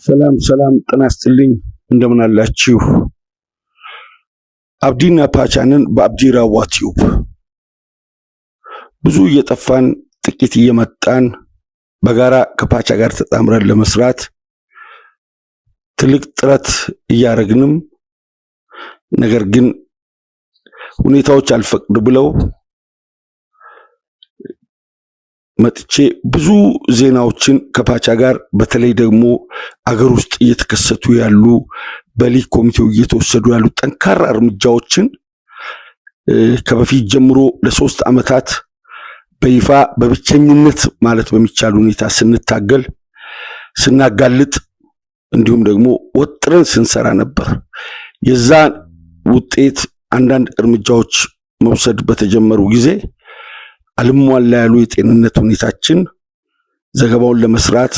ሰላም ሰላም ጤና ይስጥልኝ እንደምን አላችሁ? አብዲና ፓቻንን በአብዲ ራዋ ቲዩብ ብዙ እየጠፋን ጥቂት እየመጣን በጋራ ከፓቻ ጋር ተጣምረን ለመስራት ትልቅ ጥረት እያረግንም ነገር ግን ሁኔታዎች አልፈቅድ ብለው መጥቼ ብዙ ዜናዎችን ከፓቻ ጋር በተለይ ደግሞ አገር ውስጥ እየተከሰቱ ያሉ በሊግ ኮሚቴው እየተወሰዱ ያሉ ጠንካራ እርምጃዎችን ከበፊት ጀምሮ ለ3 ዓመታት በይፋ በብቸኝነት ማለት በሚቻል ሁኔታ ስንታገል ስናጋልጥ እንዲሁም ደግሞ ወጥረን ስንሰራ ነበር። የዛ ውጤት አንዳንድ እርምጃዎች መውሰድ በተጀመሩ ጊዜ አልሟላ ያሉ የጤንነት ሁኔታችን ዘገባውን ለመስራት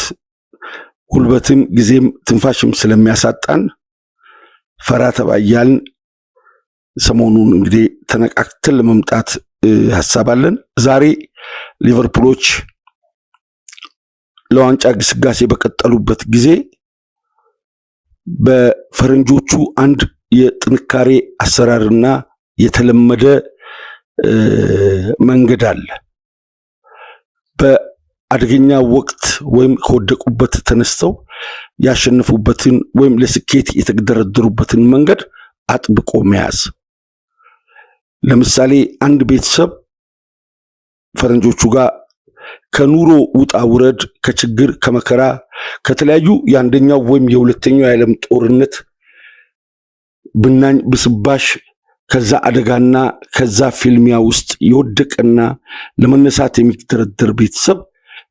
ጉልበትም ጊዜም ትንፋሽም ስለሚያሳጣን ፈራ ተባያልን። ሰሞኑን እንግዲህ ተነቃቅተን ለመምጣት ሐሳብ አለን። ዛሬ ሊቨርፑሎች ለዋንጫ ግስጋሴ በቀጠሉበት ጊዜ በፈረንጆቹ አንድ የጥንካሬ አሰራርና የተለመደ መንገድ አለ። በአደገኛ ወቅት ወይም ከወደቁበት ተነስተው ያሸነፉበትን ወይም ለስኬት የተደረደሩበትን መንገድ አጥብቆ መያዝ። ለምሳሌ አንድ ቤተሰብ ፈረንጆቹ ጋር ከኑሮ ውጣ ውረድ ከችግር ከመከራ ከተለያዩ የአንደኛው ወይም የሁለተኛው የዓለም ጦርነት ብናኝ ብስባሽ ከዛ አደጋና ከዛ ፊልሚያ ውስጥ የወደቀና ለመነሳት የሚደረደር ቤተሰብ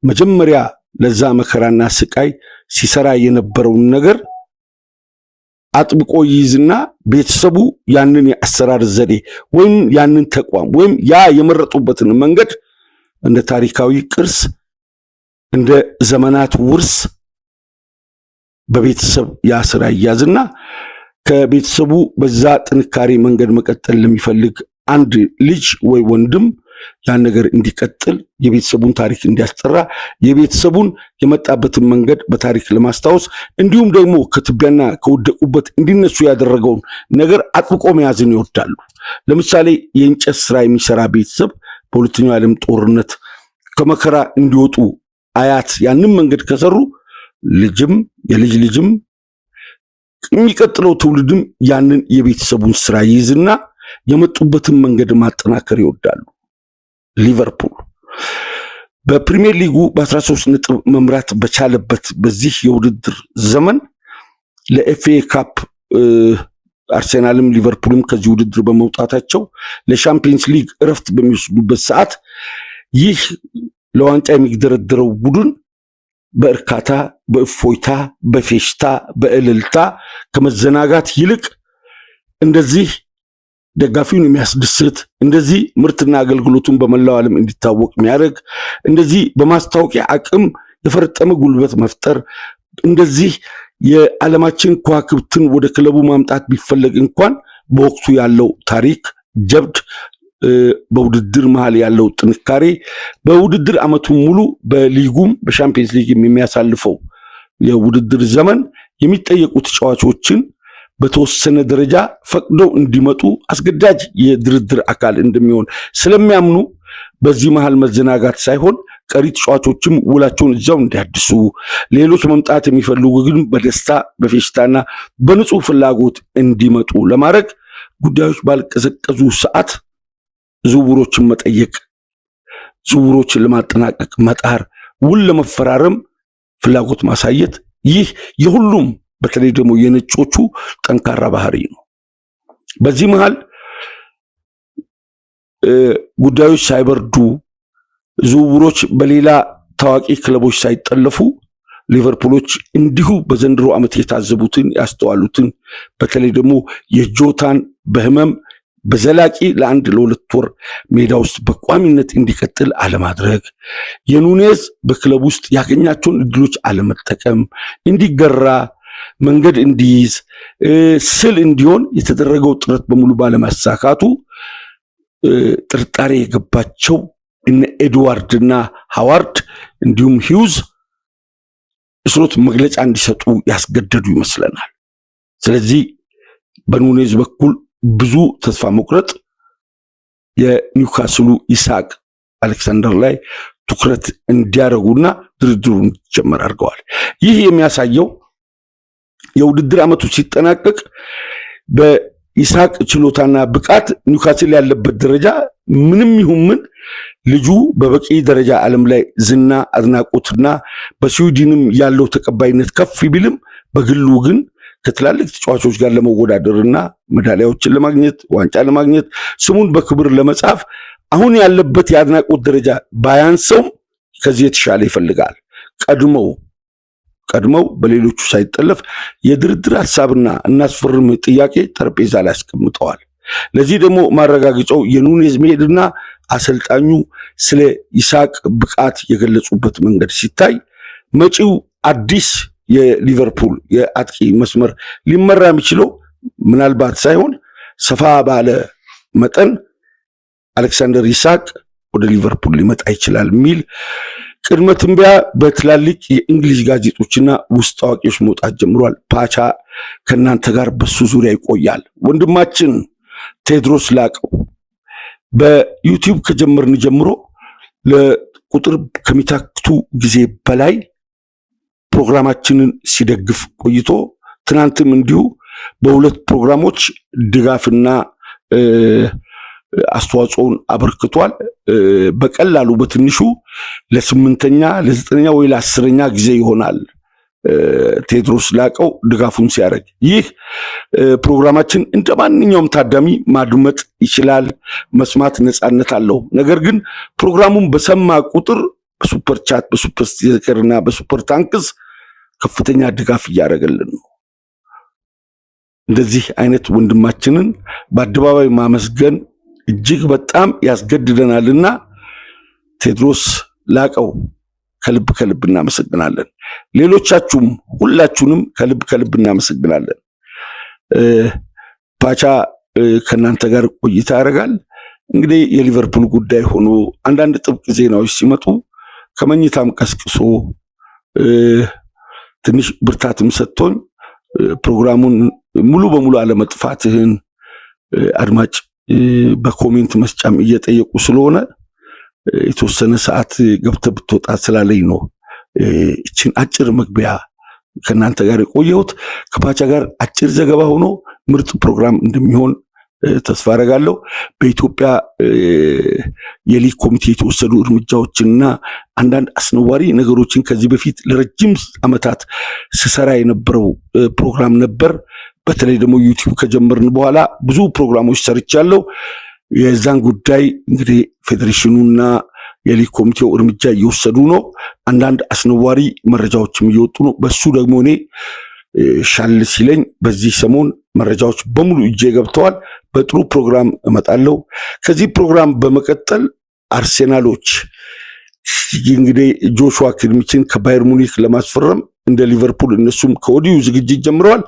መጀመሪያ ለዛ መከራና ስቃይ ሲሰራ የነበረውን ነገር አጥብቆ ይይዝና ቤተሰቡ ያንን የአሰራር ዘዴ ወይም ያንን ተቋም ወይም ያ የመረጡበትን መንገድ እንደ ታሪካዊ ቅርስ እንደ ዘመናት ውርስ በቤተሰብ ያ ስራ ይያዝና ከቤተሰቡ በዛ ጥንካሬ መንገድ መቀጠል ለሚፈልግ አንድ ልጅ ወይ ወንድም ያን ነገር እንዲቀጥል የቤተሰቡን ታሪክ እንዲያስጠራ የቤተሰቡን የመጣበትን መንገድ በታሪክ ለማስታወስ እንዲሁም ደግሞ ከትቢያና ከወደቁበት እንዲነሱ ያደረገውን ነገር አጥብቆ መያዝን ይወዳሉ። ለምሳሌ የእንጨት ስራ የሚሰራ ቤተሰብ በሁለተኛው ዓለም ጦርነት ከመከራ እንዲወጡ አያት ያንን መንገድ ከሰሩ ልጅም የልጅ ልጅም የሚቀጥለው ትውልድም ያንን የቤተሰቡን ስራ ይይዝና የመጡበትን መንገድ ማጠናከር ይወዳሉ። ሊቨርፑል በፕሪሚየር ሊጉ በ13 ነጥብ መምራት በቻለበት በዚህ የውድድር ዘመን ለኤፍኤ ካፕ አርሴናልም ሊቨርፑልም ከዚህ ውድድር በመውጣታቸው ለሻምፒየንስ ሊግ እረፍት በሚወስዱበት ሰዓት ይህ ለዋንጫ የሚደረደረው ቡድን በእርካታ በእፎይታ በፌሽታ በእልልታ ከመዘናጋት ይልቅ እንደዚህ ደጋፊውን የሚያስደስት እንደዚህ ምርትና አገልግሎቱን በመላው ዓለም እንዲታወቅ የሚያደርግ እንደዚህ በማስታወቂያ አቅም የፈረጠመ ጉልበት መፍጠር እንደዚህ የዓለማችን ከዋክብትን ወደ ክለቡ ማምጣት ቢፈለግ እንኳን በወቅቱ ያለው ታሪክ ጀብድ በውድድር መሃል ያለው ጥንካሬ በውድድር ዓመቱ ሙሉ በሊጉም በሻምፒየንስ ሊግ የሚያሳልፈው የውድድር ዘመን የሚጠየቁ ተጫዋቾችን በተወሰነ ደረጃ ፈቅደው እንዲመጡ አስገዳጅ የድርድር አካል እንደሚሆን ስለሚያምኑ በዚህ መሃል መዘናጋት ሳይሆን ቀሪ ተጫዋቾችም ውላቸውን እዛው እንዲያድሱ ሌሎች መምጣት የሚፈልጉ ግን በደስታ በፌሽታና በንጹህ ፍላጎት እንዲመጡ ለማድረግ ጉዳዮች ባልቀዘቀዙ ሰዓት ዝውውሮችን መጠየቅ ዝውውሮችን ለማጠናቀቅ መጣር ውል ለመፈራረም ፍላጎት ማሳየት ይህ የሁሉም በተለይ ደግሞ የነጮቹ ጠንካራ ባህሪ ነው። በዚህ መሃል ጉዳዮች ሳይበርዱ ዝውውሮች በሌላ ታዋቂ ክለቦች ሳይጠለፉ ሊቨርፑሎች እንዲሁ በዘንድሮ ዓመት የታዘቡትን ያስተዋሉትን በተለይ ደግሞ የጆታን በህመም በዘላቂ ለአንድ ለሁለት ወር ሜዳ ውስጥ በቋሚነት እንዲቀጥል አለማድረግ የኑኔዝ በክለብ ውስጥ ያገኛቸውን እድሎች አለመጠቀም እንዲገራ መንገድ እንዲይዝ ስል እንዲሆን የተደረገው ጥረት በሙሉ ባለማሳካቱ ጥርጣሬ የገባቸው እነ ኤድዋርድና ሃዋርድ እንዲሁም ሂውዝ ስሎት መግለጫ እንዲሰጡ ያስገደዱ ይመስለናል። ስለዚህ በኑኔዝ በኩል ብዙ ተስፋ መቁረጥ የኒውካስሉ ኢሳቅ አሌክሳንደር ላይ ትኩረት እንዲያደርጉና ድርድሩ እንዲጀመር አድርገዋል። ይህ የሚያሳየው የውድድር ዓመቱ ሲጠናቀቅ በኢሳቅ ችሎታና ብቃት ኒውካስል ያለበት ደረጃ ምንም ይሁን ምን ልጁ በበቂ ደረጃ ዓለም ላይ ዝና አድናቆትና በስዊድንም ያለው ተቀባይነት ከፍ ቢልም በግሉ ግን ከትላልቅ ተጫዋቾች ጋር ለመወዳደርና ሜዳሊያዎችን ለማግኘት ዋንጫ ለማግኘት ስሙን በክብር ለመጻፍ አሁን ያለበት የአድናቆት ደረጃ ባያንሰው ከዚህ የተሻለ ይፈልጋል። ቀድመው በሌሎቹ ሳይጠለፍ የድርድር ሐሳብና እናስፈርም ጥያቄ ጠረጴዛ ላይ አስቀምጠዋል። ለዚህ ደግሞ ማረጋገጫው የኑኔዝ መሄድና አሰልጣኙ ስለ ኢሳቅ ብቃት የገለጹበት መንገድ ሲታይ መጪው አዲስ የሊቨርፑል የአጥቂ መስመር ሊመራ የሚችለው ምናልባት ሳይሆን ሰፋ ባለ መጠን አሌክሳንደር ኢሳቅ ወደ ሊቨርፑል ሊመጣ ይችላል የሚል ቅድመ ትንበያ በትላልቅ የእንግሊዝ ጋዜጦችና ውስጥ አዋቂዎች መውጣት ጀምሯል። ፓቻ ከእናንተ ጋር በሱ ዙሪያ ይቆያል። ወንድማችን ቴድሮስ ላቀው በዩቲዩብ ከጀመርን ጀምሮ ለቁጥር ከሚታክቱ ጊዜ በላይ ፕሮግራማችንን ሲደግፍ ቆይቶ ትናንትም እንዲሁ በሁለት ፕሮግራሞች ድጋፍና አስተዋጽኦን አበርክቷል። በቀላሉ በትንሹ ለ8ኛ ለ9ኛ ወይ ለ10ኛ ጊዜ ይሆናል ቴድሮስ ላቀው ድጋፉን ሲያደርግ። ይህ ፕሮግራማችን እንደ ማንኛውም ታዳሚ ማድመጥ ይችላል፣ መስማት ነፃነት አለው። ነገር ግን ፕሮግራሙን በሰማ ቁጥር በሱፐር ቻት፣ በሱፐር ስቲከር እና በሱፐር ታንክስ ከፍተኛ ድጋፍ እያደረገልን ነው። እንደዚህ አይነት ወንድማችንን በአደባባይ ማመስገን እጅግ በጣም ያስገድደናልና ቴድሮስ ላቀው ከልብ እናመሰግናለን። ሌሎቻችሁም ሁላችሁንም ከልብ እናመሰግናለን። ፓቻ ከናንተ ጋር ቆይታ ያደርጋል። እንግዲህ የሊቨርፑል ጉዳይ ሆኖ አንዳንድ ጥብቅ ዜናዎች ሲመጡ ከመኝታም ቀስቅሶ ትንሽ ብርታትም ሰጥቶን ፕሮግራሙን ሙሉ በሙሉ አለመጥፋትህን አድማጭ በኮሜንት መስጫም እየጠየቁ ስለሆነ የተወሰነ ሰዓት ገብተህ ብትወጣ ስላለኝ ነው እችን አጭር መግቢያ ከናንተ ጋር የቆየሁት። ከፓቻ ጋር አጭር ዘገባ ሆኖ ምርጥ ፕሮግራም እንደሚሆን ተስፋ አደርጋለሁ። በኢትዮጵያ የሊግ ኮሚቴ የተወሰዱ እርምጃዎችንና አንዳንድ አስነዋሪ ነገሮችን ከዚህ በፊት ለረጅም ዓመታት ስሰራ የነበረው ፕሮግራም ነበር። በተለይ ደግሞ ዩቲዩብ ከጀመርን በኋላ ብዙ ፕሮግራሞች ሰርቻለሁ። የዛን ጉዳይ እንግዲህ ፌዴሬሽኑና የሊግ ኮሚቴው እርምጃ እየወሰዱ ነው። አንዳንድ አስነዋሪ መረጃዎችም እየወጡ ነው። በሱ ደግሞ እኔ ሻል ሲለኝ በዚህ ሰሞን መረጃዎች በሙሉ እጄ ገብተዋል። በጥሩ ፕሮግራም እመጣለሁ። ከዚህ ፕሮግራም በመቀጠል አርሴናሎች እንግዲህ ጆሹዋ ኪርሚችን ከባየር ሙኒክ ለማስፈረም እንደ ሊቨርፑል እነሱም ከወዲሁ ዝግጅት ጀምረዋል።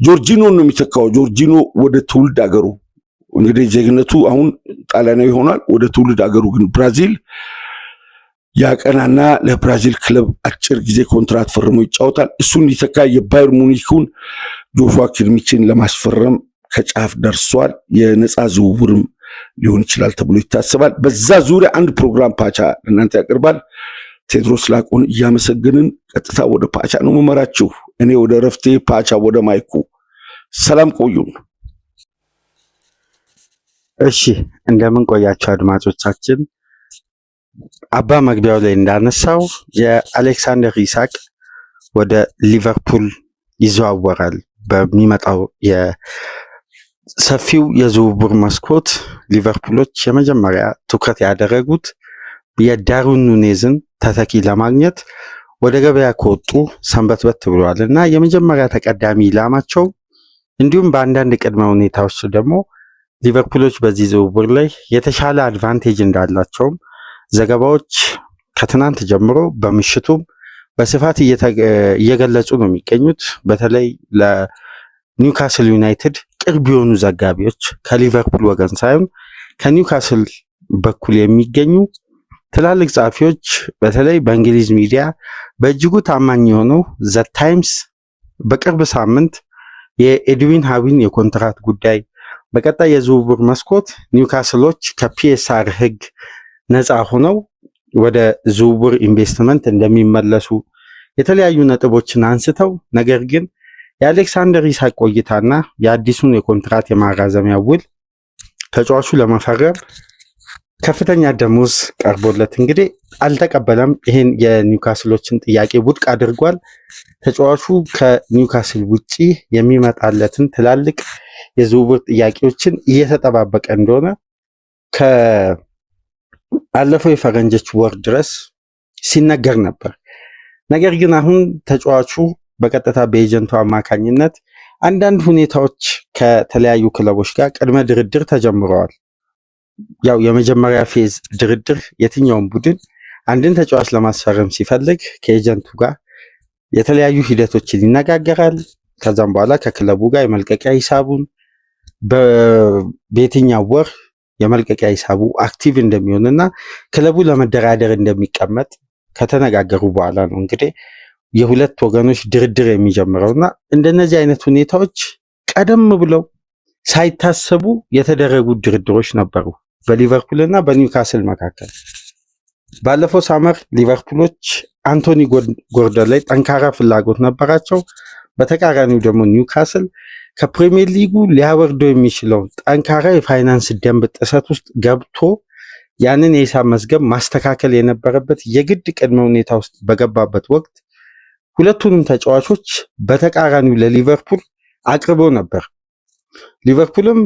ጆርጂኖ ነው የሚተካው። ጆርጂኖ ወደ ትውልድ አገሩ እንግዲህ ዜግነቱ አሁን ጣሊያናዊ ይሆናል። ወደ ትውልድ አገሩ ግን ብራዚል ያቀናና ለብራዚል ክለብ አጭር ጊዜ ኮንትራት ፈርሞ ይጫወታል። እሱን ሊተካ የባየር ሙኒኩን ጆሹዋ ኪርሚችን ለማስፈረም ከጫፍ ደርሷል። የነፃ ዝውውርም ሊሆን ይችላል ተብሎ ይታሰባል። በዛ ዙሪያ አንድ ፕሮግራም ፓቻ ለእናንተ ያቀርባል። ቴድሮስ ላቆን እያመሰገንን ቀጥታ ወደ ፓቻ ነው መመራችሁ። እኔ ወደ ረፍቴ፣ ፓቻ ወደ ማይኩ። ሰላም ቆዩን። እሺ እንደምን ቆያችሁ አድማጮቻችን። አባ መግቢያው ላይ እንዳነሳው የአሌክሳንደር ኢሳቅ ወደ ሊቨርፑል ይዘዋወራል። በሚመጣው የሰፊው የዝውውር መስኮት ሊቨርፑሎች የመጀመሪያ ትኩረት ያደረጉት የዳርዊን ኑኔዝን ተተኪ ለማግኘት ወደ ገበያ ከወጡ ሰንበትበት ብለዋል እና የመጀመሪያ ተቀዳሚ ኢላማቸው እንዲሁም በአንዳንድ ቅድመ ሁኔታዎች ደግሞ ሊቨርፑሎች በዚህ ዝውውር ላይ የተሻለ አድቫንቴጅ እንዳላቸውም ዘገባዎች ከትናንት ጀምሮ በምሽቱም በስፋት እየገለጹ ነው የሚገኙት። በተለይ ለኒውካስል ዩናይትድ ቅርብ የሆኑ ዘጋቢዎች ከሊቨርፑል ወገን ሳይሆን ከኒውካስል በኩል የሚገኙ ትላልቅ ጸሐፊዎች በተለይ በእንግሊዝ ሚዲያ በእጅጉ ታማኝ የሆነው ዘ ታይምስ በቅርብ ሳምንት የኤድዊን ሃዊን የኮንትራት ጉዳይ፣ በቀጣይ የዝውውር መስኮት ኒውካስሎች ከፒኤስአር ሕግ ነፃ ሆነው ወደ ዝውውር ኢንቨስትመንት እንደሚመለሱ የተለያዩ ነጥቦችን አንስተው ነገር ግን የአሌክሳንደር ኢሳቅ ቆይታና የአዲሱን የኮንትራት የማራዘሚያ ውል ተጫዋቹ ለመፈረም ከፍተኛ ደሞዝ ቀርቦለት እንግዲህ አልተቀበለም። ይሄን የኒውካስሎችን ጥያቄ ውድቅ አድርጓል። ተጫዋቹ ከኒውካስል ውጪ የሚመጣለትን ትላልቅ የዝውውር ጥያቄዎችን እየተጠባበቀ እንደሆነ ከአለፈው የፈረንጆች ወር ድረስ ሲነገር ነበር። ነገር ግን አሁን ተጫዋቹ በቀጥታ በኤጀንቱ አማካኝነት አንዳንድ ሁኔታዎች ከተለያዩ ክለቦች ጋር ቅድመ ድርድር ተጀምረዋል። ያው የመጀመሪያ ፌዝ ድርድር የትኛውም ቡድን አንድን ተጫዋች ለማስፈረም ሲፈልግ ከኤጀንቱ ጋር የተለያዩ ሂደቶችን ይነጋገራል። ከዛም በኋላ ከክለቡ ጋር የመልቀቂያ ሂሳቡን በየትኛው ወር የመልቀቂያ ሂሳቡ አክቲቭ እንደሚሆንና ክለቡ ለመደራደር እንደሚቀመጥ ከተነጋገሩ በኋላ ነው እንግዲህ የሁለት ወገኖች ድርድር የሚጀምረውና እንደነዚህ አይነት ሁኔታዎች ቀደም ብለው ሳይታሰቡ የተደረጉ ድርድሮች ነበሩ በሊቨርፑል እና በኒውካስል መካከል። ባለፈው ሳመር ሊቨርፑሎች አንቶኒ ጎርደን ላይ ጠንካራ ፍላጎት ነበራቸው። በተቃራኒው ደግሞ ኒውካስል ከፕሪሚየር ሊጉ ሊያወርደው የሚችለውን ጠንካራ የፋይናንስ ደንብ ጥሰት ውስጥ ገብቶ ያንን የሂሳብ መዝገብ ማስተካከል የነበረበት የግድ ቅድመ ሁኔታ ውስጥ በገባበት ወቅት ሁለቱንም ተጫዋቾች በተቃራኒው ለሊቨርፑል አቅርቦ ነበር። ሊቨርፑልም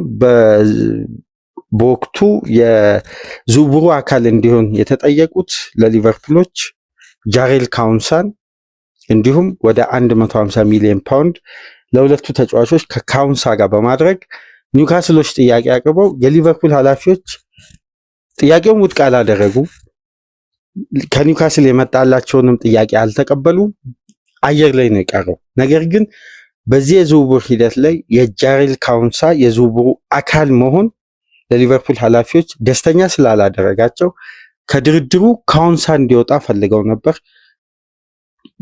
በወቅቱ የዝውውሩ አካል እንዲሆን የተጠየቁት ለሊቨርፑሎች ጃሬል ካውንሳን እንዲሁም ወደ 150 ሚሊዮን ፓውንድ ለሁለቱ ተጫዋቾች ከካውንሳ ጋር በማድረግ ኒውካስሎች ጥያቄ አቅርበው የሊቨርፑል ኃላፊዎች ጥያቄውን ውድቅ አላደረጉ። ከኒውካስል የመጣላቸውንም ጥያቄ አልተቀበሉ። አየር ላይ ነው የቀረው። ነገር ግን በዚህ የዝውውር ሂደት ላይ የጃሬል ካውንሳ የዝውውሩ አካል መሆን ለሊቨርፑል ኃላፊዎች ደስተኛ ስላላደረጋቸው ከድርድሩ ካውንሳ እንዲወጣ ፈልገው ነበር።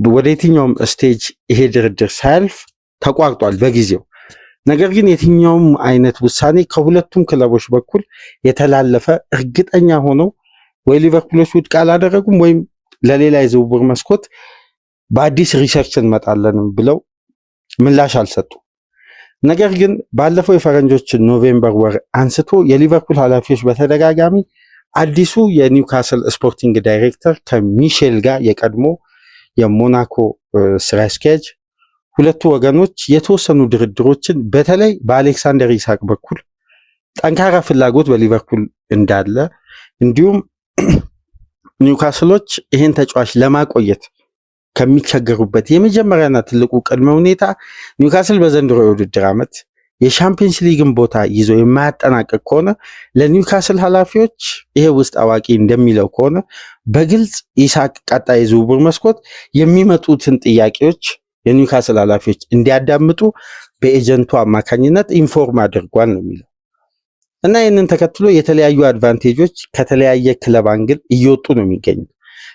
ወደ የትኛውም ስቴጅ ይሄ ድርድር ሳያልፍ ተቋርጧል በጊዜው። ነገር ግን የትኛውም አይነት ውሳኔ ከሁለቱም ክለቦች በኩል የተላለፈ እርግጠኛ ሆነው ወይ ሊቨርፑሎች ውድቅ አላደረጉም ወይም ለሌላ የዝውውር መስኮት በአዲስ ሪሰርች እንመጣለንም ብለው ምላሽ አልሰጡ። ነገር ግን ባለፈው የፈረንጆች ኖቬምበር ወር አንስቶ የሊቨርፑል ኃላፊዎች በተደጋጋሚ አዲሱ የኒውካስል ስፖርቲንግ ዳይሬክተር ከሚሼል ጋር የቀድሞ የሞናኮ ስራ አስኪያጅ ሁለቱ ወገኖች የተወሰኑ ድርድሮችን በተለይ በአሌክሳንደር ኢሳቅ በኩል ጠንካራ ፍላጎት በሊቨርፑል እንዳለ እንዲሁም ኒውካስሎች ይህን ተጫዋች ለማቆየት ከሚቸገሩበት የመጀመሪያና ትልቁ ቅድመ ሁኔታ ኒውካስል በዘንድሮ የውድድር ዓመት የሻምፒየንስ ሊግን ቦታ ይዞ የማያጠናቅቅ ከሆነ ለኒውካስል ኃላፊዎች ይሄ ውስጥ አዋቂ እንደሚለው ከሆነ በግልጽ ኢሳቅ ቀጣይ ዝውውር መስኮት የሚመጡትን ጥያቄዎች የኒውካስል ኃላፊዎች እንዲያዳምጡ በኤጀንቱ አማካኝነት ኢንፎርም አድርጓል ነው የሚለው እና ይህንን ተከትሎ የተለያዩ አድቫንቴጆች ከተለያየ ክለብ አንግል እየወጡ ነው የሚገኙት።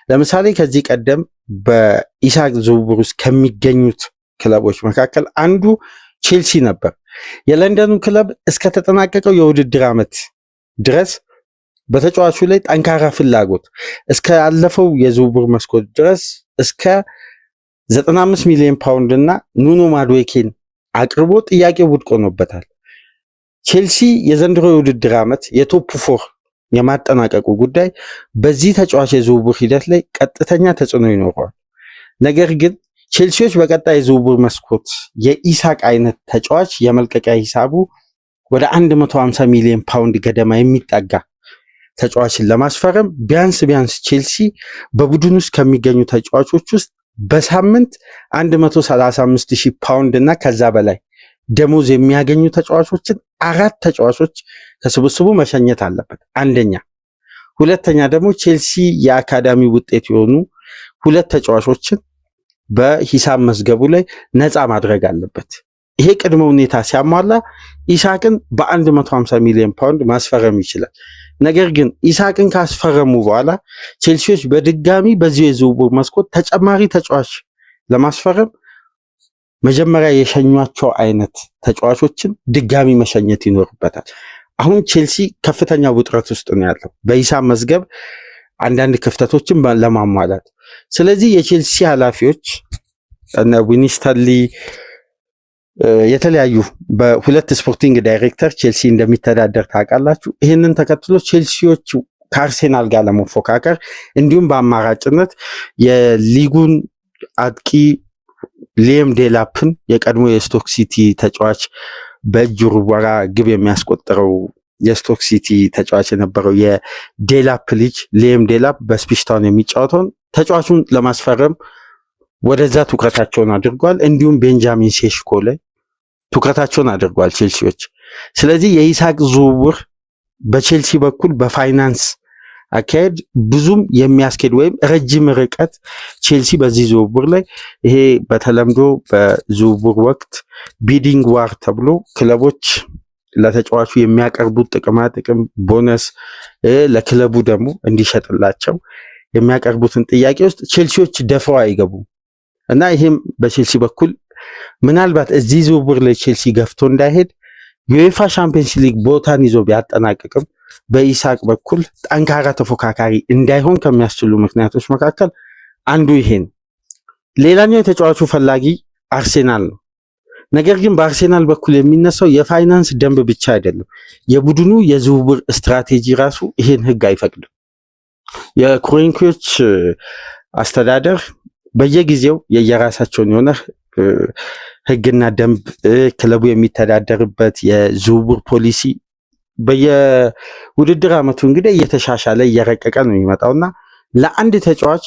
ለምሳሌ ከዚህ ቀደም በኢሳቅ ዝውውር ውስጥ ከሚገኙት ክለቦች መካከል አንዱ ቼልሲ ነበር። የለንደኑ ክለብ እስከተጠናቀቀው የውድድር ዓመት ድረስ በተጫዋቹ ላይ ጠንካራ ፍላጎት እስከ አለፈው የዝውውር መስኮት ድረስ እስከ 95 ሚሊዮን ፓውንድ እና ኑኖ ማድዌኬን አቅርቦ ጥያቄው ውድቅ ሆኖበታል። ቼልሲ የዘንድሮ የውድድር ዓመት የቶፕ 4 የማጠናቀቁ ጉዳይ በዚህ ተጫዋች የዝውውር ሂደት ላይ ቀጥተኛ ተጽዕኖ ይኖረዋል። ነገር ግን ቼልሲዎች በቀጣይ የዝውውር መስኮት የኢሳቅ አይነት ተጫዋች የመልቀቂያ ሂሳቡ ወደ 150 ሚሊዮን ፓውንድ ገደማ የሚጠጋ ተጫዋችን ለማስፈረም ቢያንስ ቼልሲ በቡድን ውስጥ ከሚገኙ ተጫዋቾች ውስጥ በሳምንት 135,000 ፓውንድ እና ከዛ በላይ ደሞዝ የሚያገኙ ተጫዋቾችን 4 ተጫዋቾች ከስብስቡ መሸኘት አለበት። አንደኛ። ሁለተኛ ደግሞ ቼልሲ የአካዳሚ ውጤት የሆኑ 2 ተጫዋቾችን በሂሳብ መዝገቡ ላይ ነፃ ማድረግ አለበት። ይሄ ቅድመ ሁኔታ ሲያሟላ ኢሳቅን በ150 ሚሊዮን ፓውንድ ማስፈረም ይችላል። ነገር ግን ኢሳቅን ካስፈረሙ በኋላ ቼልሲዎች በድጋሚ በዚህ የዝውውር መስኮት ተጨማሪ ተጫዋች ለማስፈረም መጀመሪያ የሸኟቸው አይነት ተጫዋቾችን ድጋሚ መሸኘት ይኖርበታል። አሁን ቼልሲ ከፍተኛ ውጥረት ውስጥ ነው ያለው በሂሳብ መዝገብ አንዳንድ ክፍተቶችን ለማሟላት። ስለዚህ የቼልሲ ኃላፊዎች እነ ዊኒስተርሊ የተለያዩ በሁለት ስፖርቲንግ ዳይሬክተር ቼልሲ እንደሚተዳደር ታውቃላችሁ። ይህንን ተከትሎ ቼልሲዎች ከአርሴናል ጋር ለመፎካከር እንዲሁም በአማራጭነት የሊጉን አጥቂ ሊየም ዴላፕን የቀድሞ የስቶክ ሲቲ ተጫዋች በእጅ ሩበራ ግብ የሚያስቆጥረው የስቶክ ሲቲ ተጫዋች የነበረው የዴላፕ ልጅ ሊየም ዴላፕ በስፒሽ ታውን የሚጫወተውን ተጫዋቹን ለማስፈረም ወደዛ ትኩረታቸውን አድርጓል። እንዲሁም ቤንጃሚን ሴሽኮ ላይ ትኩረታቸውን አድርጓል ቼልሲዎች። ስለዚህ የኢሳቅ ዝውውር በቼልሲ በኩል በፋይናንስ አካሄድ ብዙም የሚያስኬድ ወይም ረጅም ርቀት ቼልሲ በዚህ ዝውውር ላይ ይሄ በተለምዶ በዝውውር ወቅት ቢዲንግ ዋር ተብሎ ክለቦች ለተጫዋቹ የሚያቀርቡት ጥቅማ ጥቅም ቦነስ ለክለቡ ደግሞ እንዲሸጥላቸው የሚያቀርቡትን ጥያቄ ውስጥ ቼልሲዎች ደፍረው አይገቡም እና ይሄም በቼልሲ በኩል ምናልባት እዚህ ዝውውር ላይ ቼልሲ ገፍቶ እንዳይሄድ ዩኤፋ ቻምፒየንስ ሊግ ቦታን ይዞ ቢያጠናቅቅም በኢሳቅ በኩል ጠንካራ ተፎካካሪ እንዳይሆን ከሚያስችሉ ምክንያቶች መካከል አንዱ ይሄ ነው። ሌላኛው የተጫዋቹ ፈላጊ አርሴናል ነው። ነገር ግን በአርሴናል በኩል የሚነሳው የፋይናንስ ደንብ ብቻ አይደለም፣ የቡድኑ የዝውውር ስትራቴጂ ራሱ ይሄን ህግ አይፈቅድም። የክሮንኪዎች አስተዳደር በየጊዜው የየራሳቸውን የሆነ ህግና ደንብ ክለቡ የሚተዳደርበት የዝውውር ፖሊሲ በየውድድር ዓመቱ እንግዲህ እየተሻሻለ እየረቀቀ ነው የሚመጣውና ለአንድ ተጫዋች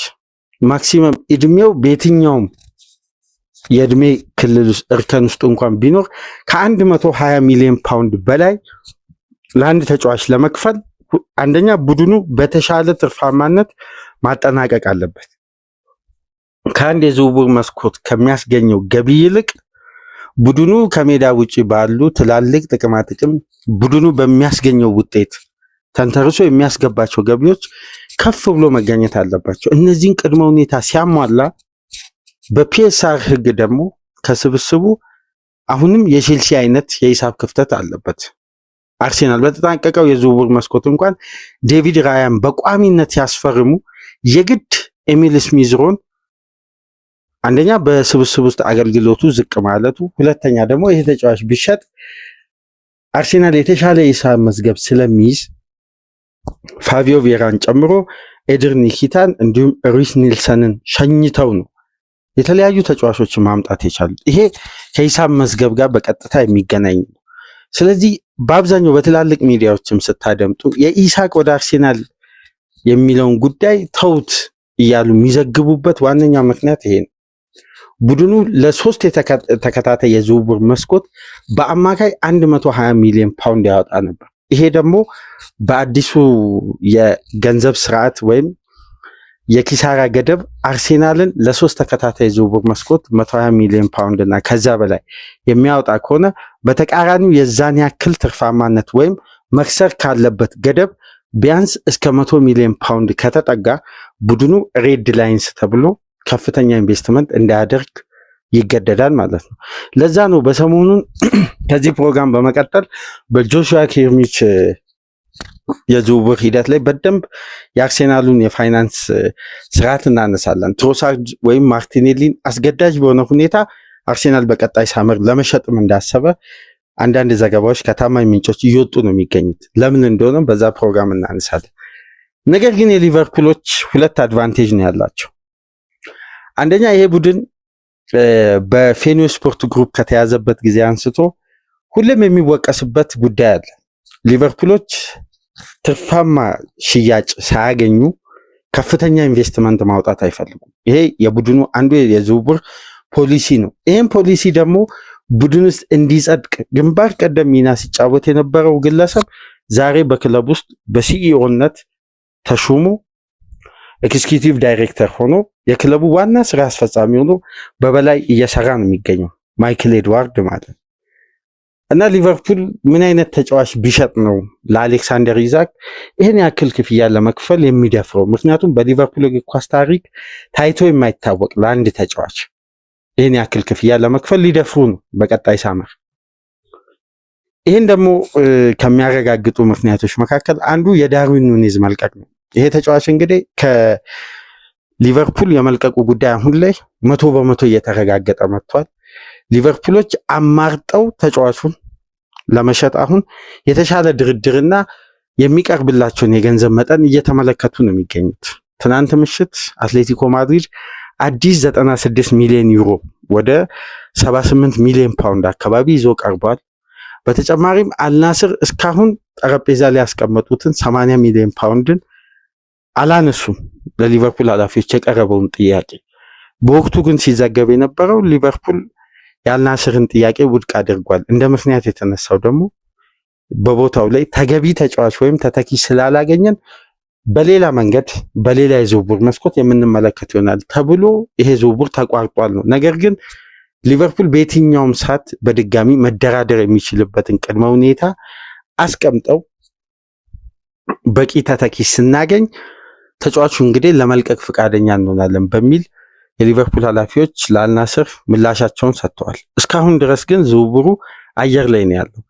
ማክሲመም እድሜው በየትኛውም የእድሜ ክልል እርከን ውስጥ እንኳን ቢኖር ከ120 ሚሊዮን ፓውንድ በላይ ለአንድ ተጫዋች ለመክፈል አንደኛ ቡድኑ በተሻለ ትርፋማነት ማጠናቀቅ አለበት። ከአንድ የዝውውር መስኮት ከሚያስገኘው ገቢ ይልቅ ቡድኑ ከሜዳ ውጪ ባሉ ትላልቅ ጥቅማ ጥቅም ቡድኑ በሚያስገኘው ውጤት ተንተርሶ የሚያስገባቸው ገቢዎች ከፍ ብሎ መገኘት አለባቸው። እነዚህን ቅድመ ሁኔታ ሲያሟላ በፒኤስአር ህግ ደግሞ ከስብስቡ አሁንም የቼልሲ አይነት የሂሳብ ክፍተት አለበት። አርሴናል በተጠናቀቀው የዝውውር መስኮት እንኳን ዴቪድ ራያን በቋሚነት ያስፈርሙ የግድ ኤሚል ስሚዝሮን አንደኛ በስብስብ ውስጥ አገልግሎቱ ዝቅ ማለቱ፣ ሁለተኛ ደግሞ ይሄ ተጫዋች ቢሸጥ አርሴናል የተሻለ የሂሳብ መዝገብ ስለሚይዝ ፋቢዮ ቬራን ጨምሮ ኤድር ኒኪታን እንዲሁም ሩይስ ኒልሰንን ሸኝተው ነው የተለያዩ ተጫዋቾችን ማምጣት የቻሉት። ይሄ ከሂሳብ መዝገብ ጋር በቀጥታ የሚገናኝ ነው። ስለዚህ በአብዛኛው በትላልቅ ሚዲያዎችም ስታደምጡ የኢሳቅ ወደ አርሴናል የሚለውን ጉዳይ ተውት እያሉ የሚዘግቡበት ዋነኛ ምክንያት ይሄ ነው። ቡድኑ ለሶስት ተከታታይ የዝውውር መስኮት በአማካይ 120 ሚሊዮን ፓውንድ ያወጣ ነበር። ይሄ ደግሞ በአዲሱ የገንዘብ ስርዓት ወይም የኪሳራ ገደብ አርሴናልን ለሶስት ተከታታይ ዝውውር መስኮት 120 ሚሊዮን ፓውንድ እና ከዛ በላይ የሚያወጣ ከሆነ በተቃራኒው የዛን ያክል ትርፋማነት ወይም መክሰር ካለበት ገደብ ቢያንስ እስከ 100 ሚሊዮን ፓውንድ ከተጠጋ ቡድኑ ሬድ ላይንስ ተብሎ ከፍተኛ ኢንቨስትመንት እንዳያደርግ ይገደዳል ማለት ነው። ለዛ ነው በሰሞኑን ከዚህ ፕሮግራም በመቀጠል በጆሹዋ ኪርሚች የዝውውር ሂደት ላይ በደንብ የአርሴናሉን የፋይናንስ ስርዓት እናነሳለን። ትሮሳርድ ወይም ማርቲኔሊን አስገዳጅ በሆነ ሁኔታ አርሴናል በቀጣይ ሳመር ለመሸጥም እንዳሰበ አንዳንድ ዘገባዎች ከታማኝ ምንጮች እየወጡ ነው የሚገኙት። ለምን እንደሆነ በዛ ፕሮግራም እናነሳለን። ነገር ግን የሊቨርፑሎች ሁለት አድቫንቴጅ ነው ያላቸው። አንደኛ ይሄ ቡድን በፌኒዮ ስፖርት ግሩፕ ከተያዘበት ጊዜ አንስቶ ሁሌም የሚወቀስበት ጉዳይ አለ። ሊቨርፑሎች ትርፋማ ሽያጭ ሳያገኙ ከፍተኛ ኢንቨስትመንት ማውጣት አይፈልጉም። ይሄ የቡድኑ አንዱ የዝውውር ፖሊሲ ነው። ይህም ፖሊሲ ደግሞ ቡድን ውስጥ እንዲጸድቅ ግንባር ቀደም ሚና ሲጫወት የነበረው ግለሰብ ዛሬ በክለብ ውስጥ በሲኢኦነት ተሹሞ ኤክስኪዩቲቭ ዳይሬክተር ሆኖ የክለቡ ዋና ስራ አስፈጻሚ ሆኖ በበላይ እየሰራ ነው የሚገኘው ማይክል ኤድዋርድ ማለት ነው። እና ሊቨርፑል ምን አይነት ተጫዋች ቢሸጥ ነው ለአሌክሳንደር ኢሳክ ይህን ያክል ክፍያ ለመክፈል የሚደፍረው? ምክንያቱም በሊቨርፑል እግር ኳስ ታሪክ ታይቶ የማይታወቅ ለአንድ ተጫዋች ይህን ያክል ክፍያ ለመክፈል ሊደፍሩ ነው በቀጣይ ሳመር። ይህን ደግሞ ከሚያረጋግጡ ምክንያቶች መካከል አንዱ የዳርዊን ኑኔዝ መልቀቅ ነው። ይሄ ተጫዋች እንግዲህ ከሊቨርፑል የመልቀቁ ጉዳይ አሁን ላይ 100% እየተረጋገጠ መጥቷል። ሊቨርፑሎች አማርጠው ተጫዋቹን ለመሸጥ አሁን የተሻለ ድርድርና የሚቀርብላቸውን የገንዘብ መጠን እየተመለከቱ ነው የሚገኙት። ትናንት ምሽት አትሌቲኮ ማድሪድ አዲስ 96 ሚሊዮን ዩሮ ወደ 78 ሚሊዮን ፓውንድ አካባቢ ይዞ ቀርቧል። በተጨማሪም አልናስር እስካሁን ጠረጴዛ ላይ ያስቀመጡትን 80 ሚሊዮን ፓውንድን አላነሱም ለሊቨርፑል ኃላፊዎች የቀረበውን ጥያቄ። በወቅቱ ግን ሲዘገብ የነበረው ሊቨርፑል የአልናስርን ጥያቄ ውድቅ አድርጓል። እንደ ምክንያት የተነሳው ደግሞ በቦታው ላይ ተገቢ ተጫዋች ወይም ተተኪ ስላላገኘን በሌላ መንገድ በሌላ የዝውውር መስኮት የምንመለከት ይሆናል ተብሎ ይሄ ዝውውር ተቋርጧል ነው። ነገር ግን ሊቨርፑል በየትኛውም ሰዓት በድጋሚ መደራደር የሚችልበትን ቅድመ ሁኔታ አስቀምጠው በቂ ተተኪ ስናገኝ ተጫዋቹ እንግዲህ ለመልቀቅ ፈቃደኛ እንሆናለን በሚል የሊቨርፑል ኃላፊዎች ለአልናስር ምላሻቸውን ሰጥተዋል። እስካሁን ድረስ ግን ዝውውሩ አየር ላይ ነው ያለው።